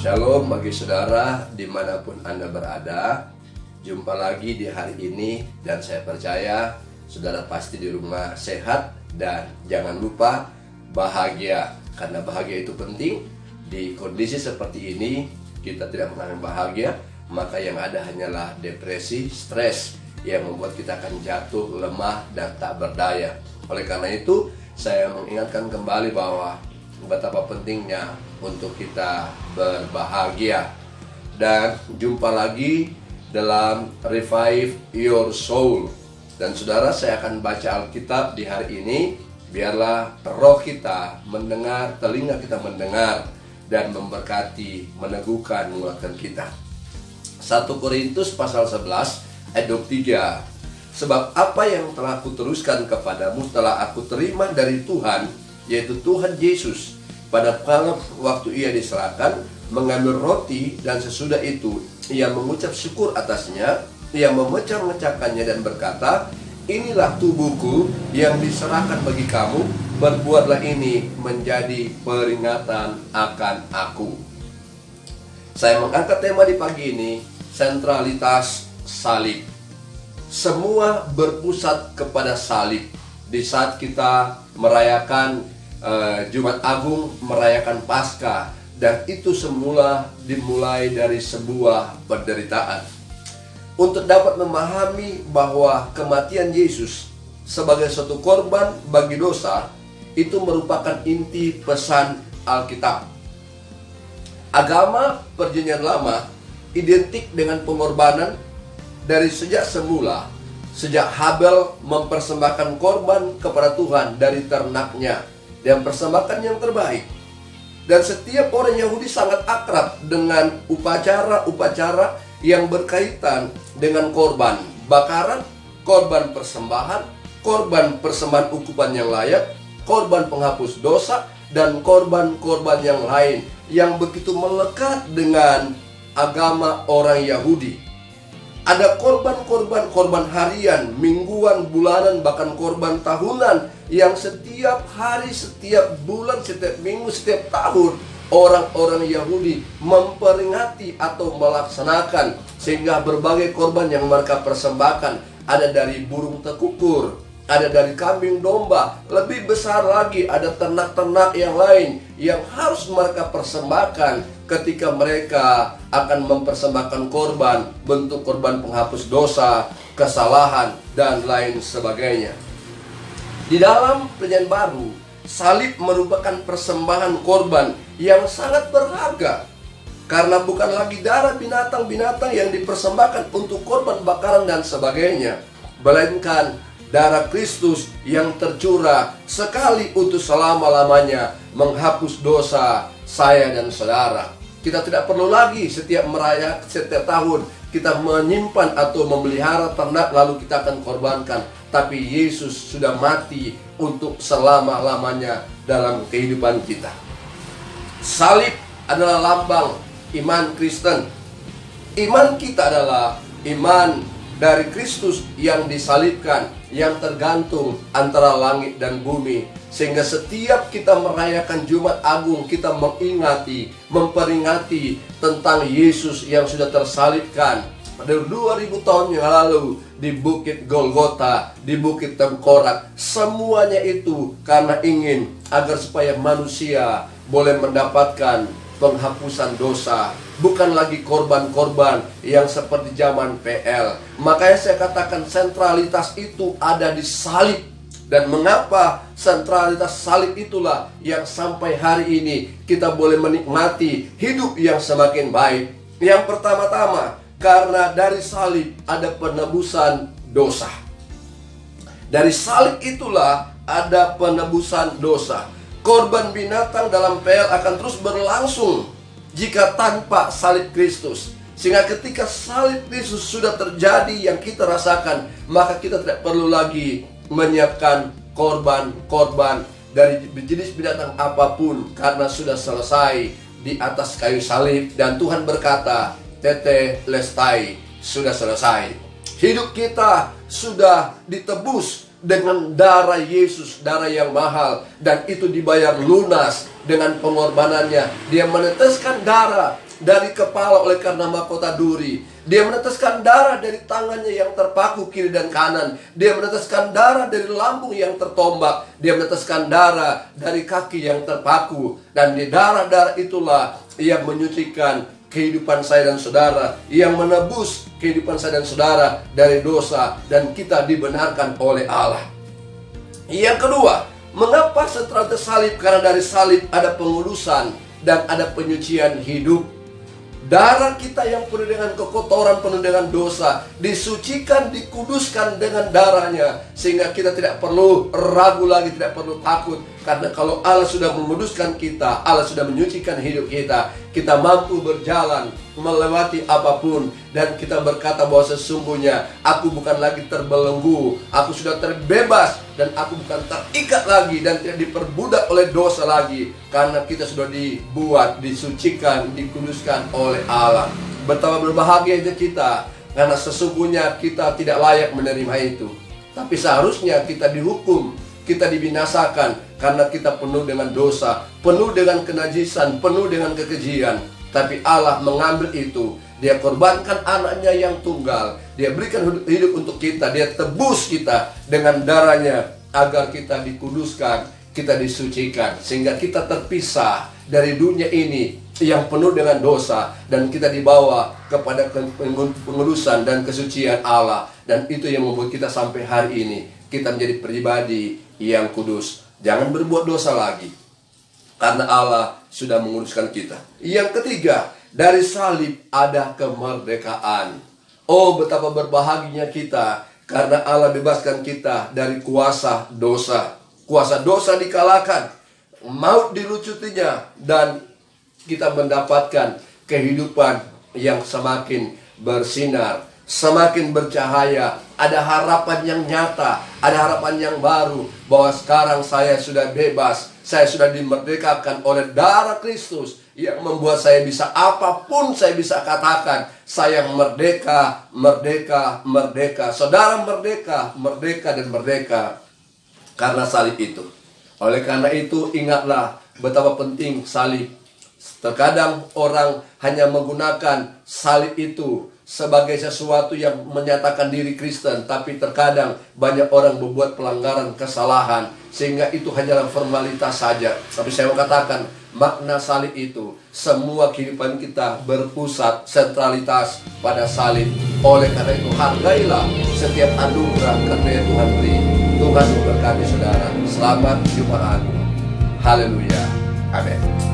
Shalom bagi saudara dimanapun Anda berada. Jumpa lagi di hari ini, dan saya percaya saudara pasti di rumah sehat dan jangan lupa bahagia. Karena bahagia itu penting. Di kondisi seperti ini kita tidak pernah bahagia, maka yang ada hanyalah depresi, stres yang membuat kita akan jatuh, lemah, dan tak berdaya. Oleh karena itu saya mengingatkan kembali bahwa betapa pentingnya untuk kita berbahagia. Dan jumpa lagi dalam Revive Your Soul. Dan saudara, saya akan baca Alkitab di hari ini. Biarlah roh kita mendengar, telinga kita mendengar, dan memberkati, meneguhkan, menguatkan kita. 1 Korintus pasal 11 ayat 23. Sebab apa yang telah aku teruskan kepadamu telah aku terima dari Tuhan, yaitu Tuhan Yesus. Pada malam waktu ia diserahkan, mengambil roti, dan sesudah itu ia mengucap syukur atasnya, ia memecah-mecahkannya dan berkata, inilah tubuhku yang diserahkan bagi kamu, berbuatlah ini menjadi peringatan akan aku. Saya mengangkat tema di pagi ini, sentralitas salib. Semua berpusat kepada salib. Di saat kita merayakan Jumat Agung, merayakan Paskah, dan itu semula dimulai dari sebuah penderitaan. Untuk dapat memahami bahwa kematian Yesus sebagai suatu korban bagi dosa, itu merupakan inti pesan Alkitab. Agama Perjanjian Lama identik dengan pengorbanan dari sejak semula. Sejak Habel mempersembahkan korban kepada Tuhan dari ternaknya dan persembahkan yang terbaik. Dan setiap orang Yahudi sangat akrab dengan upacara-upacara yang berkaitan dengan korban bakaran, korban persembahan, korban persembahan ukupan yang layak, korban penghapus dosa, dan korban-korban yang lain yang begitu melekat dengan agama orang Yahudi. Ada korban harian, mingguan, bulanan, bahkan korban tahunan yang setiap hari, setiap bulan, setiap minggu, setiap tahun orang-orang Yahudi memperingati atau melaksanakan. Sehingga berbagai korban yang mereka persembahkan, ada dari burung tekukur, ada dari kambing domba, lebih besar lagi ada ternak-ternak yang lain yang harus mereka persembahkan ketika mereka akan mempersembahkan korban, bentuk korban penghapus dosa, kesalahan, dan lain sebagainya. Di dalam Perjanjian Baru, salib merupakan persembahan korban yang sangat berharga. Karena bukan lagi darah binatang-binatang yang dipersembahkan untuk korban bakaran dan sebagainya, melainkan darah Kristus yang tercurah sekali untuk selama-lamanya menghapus dosa saya dan saudara. Kita tidak perlu lagi setiap tahun kita menyimpan atau memelihara ternak lalu kita akan korbankan. Tapi Yesus sudah mati untuk selama-lamanya dalam kehidupan kita. Salib adalah lambang iman Kristen. Iman kita adalah iman dari Kristus yang disalibkan, yang tergantung antara langit dan bumi. Sehingga setiap kita merayakan Jumat Agung, kita mengingati, memperingati tentang Yesus yang sudah tersalibkan pada 2000 tahun yang lalu di Bukit Golgota, di Bukit Tengkorak. Semuanya itu karena ingin agar supaya manusia boleh mendapatkan penghapusan dosa, bukan lagi korban-korban yang seperti zaman PL. Makanya saya katakan sentralitas itu ada di salib. Dan mengapa sentralitas salib itulah yang sampai hari ini kita boleh menikmati hidup yang semakin baik. Yang pertama-tama, karena dari salib ada penebusan dosa. Dari salib itulah ada penebusan dosa. Korban binatang dalam PL akan terus berlangsung jika tanpa salib Kristus. Sehingga ketika salib Kristus sudah terjadi yang kita rasakan, maka kita tidak perlu lagi menyiapkan korban-korban dari jenis binatang apapun, karena sudah selesai di atas kayu salib. Dan Tuhan berkata, tetelestai, sudah selesai. Hidup kita sudah ditebus dengan darah Yesus, darah yang mahal, dan itu dibayar lunas dengan pengorbanannya. Dia meneteskan darah dari kepala oleh karena mahkota duri. Dia meneteskan darah dari tangannya yang terpaku kiri dan kanan. Dia meneteskan darah dari lambung yang tertombak. Dia meneteskan darah dari kaki yang terpaku. Dan di darah-darah itulah Ia menyucikan kehidupan saya dan saudara, yang menebus kehidupan saya dan saudara dari dosa, dan kita dibenarkan oleh Allah. Yang kedua, mengapa setelah salib? Karena dari salib ada pengudusan dan ada penyucian hidup. Darah kita yang penuh dengan kekotoran, penuh dengan dosa, disucikan, dikuduskan dengan darahnya, sehingga kita tidak perlu ragu lagi, tidak perlu takut. Karena kalau Allah sudah menguduskan kita, Allah sudah menyucikan hidup kita, kita mampu berjalan melewati apapun. Dan kita berkata bahwa sesungguhnya aku bukan lagi terbelenggu, aku sudah terbebas, dan aku bukan terikat lagi dan tidak diperbudak oleh dosa lagi. Karena kita sudah dibuat, disucikan, dikuduskan oleh Allah. Betapa berbahagianya kita, karena sesungguhnya kita tidak layak menerima itu. Tapi seharusnya kita dihukum, kita dibinasakan karena kita penuh dengan dosa, penuh dengan kenajisan, penuh dengan kekejian. Tapi Allah mengambil itu, Dia korbankan anaknya yang tunggal, Dia berikan hidup untuk kita, Dia tebus kita dengan darahnya, agar kita dikuduskan, kita disucikan, sehingga kita terpisah dari dunia ini yang penuh dengan dosa, dan kita dibawa kepada pengudusan dan kesucian Allah. Dan itu yang membuat kita sampai hari ini kita menjadi pribadi yang kudus. Jangan berbuat dosa lagi, karena Allah sudah menguruskan kita. Yang ketiga, dari salib ada kemerdekaan. Oh, betapa berbahagianya kita, karena Allah bebaskan kita dari kuasa dosa. Kuasa dosa dikalahkan, maut dilucutinya, dan kita mendapatkan kehidupan yang semakin bersinar, semakin bercahaya. Ada harapan yang nyata, ada harapan yang baru, bahwa sekarang saya sudah bebas, saya sudah dimerdekakan oleh darah Kristus, yang membuat saya bisa apapun saya bisa katakan, saya merdeka, merdeka, merdeka. Saudara merdeka, merdeka dan merdeka karena salib itu. Oleh karena itu, ingatlah betapa penting salib. Terkadang orang hanya menggunakan salib itu sebagai sesuatu yang menyatakan diri Kristen, tapi terkadang banyak orang membuat pelanggaran, kesalahan, sehingga itu hanyalah formalitas saja. Tapi saya mau katakan, makna salib itu, semua kehidupan kita berpusat sentralitas pada salib. Oleh karena itu, hargailah setiap anugerah karena Tuhan beri. Tuhan memberkati saudara. Selamat Jumat Agung. Haleluya. Amin.